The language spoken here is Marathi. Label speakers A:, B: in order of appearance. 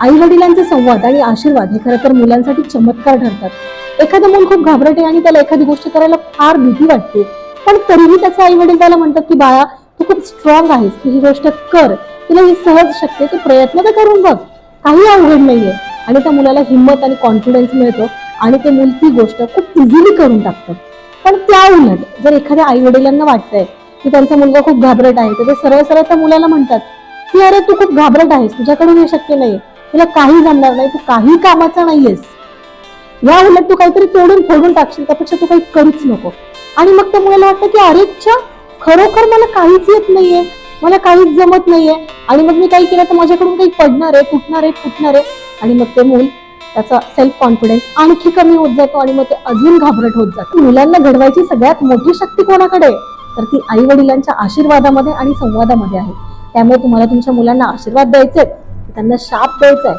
A: आई वडिलांचे संवाद आणि आशीर्वाद हे खरं तर मुलांसाठी चमत्कार ठरतात. एखादं मूल खूप घाबरटे आणि त्याला एखादी गोष्ट करायला फार भीती वाटते, पण तरीही त्याचे आई वडील त्याला म्हणतात की बाळा तू खूप स्ट्रॉंग आहेस, तू ही गोष्ट कर, तुला ही सहज शक्य, तू प्रयत्न तर करून बघ, काही अवघड नाहीये. आणि त्या मुलाला हिंमत आणि कॉन्फिडन्स मिळतो आणि ते मूल ती गोष्ट खूप इझिली करून टाकतं. पण त्या उलट जर एखाद्या आई वडिलांना वाटतंय की त्यांचा मुलगा खूप घाबरट आहे, तर ते सरळ सरळ त्या मुलाला म्हणतात की अरे तू खूप घाबरट आहेस, तुझ्याकडून हे शक्य नाहीये, तुला काही जमणार नाही, तू काही कामाचा नाहीयेस, या उलट तू काहीतरी तोडून फोडून टाकशील, त्यापेक्षा तू काही करूच नको. आणि मग त्या मुलाला वाटतं की अरे अच्छा, खरोखर मला काहीच येत नाहीये, मला काहीच जमत नाहीये, आणि मग मी काही केलं तर माझ्याकडून काही पडणार आहे, तुटणार आहे, फुटणार आहे. आणि मग ते मूल त्याचा सेल्फ कॉन्फिडन्स आणखी कमी होत जातो आणि मग ते अजून घाबरट होत जातं. मुलांना घडवायची सगळ्यात मोठी शक्ती कोणाकडे आहे? तर ती आई वडिलांच्या आशीर्वादामध्ये आणि संवादामध्ये आहे. त्यामुळे तुम्हाला तुमच्या मुलांना आशीर्वाद द्यायचे, त्यांना शाप द्यायचा आहे,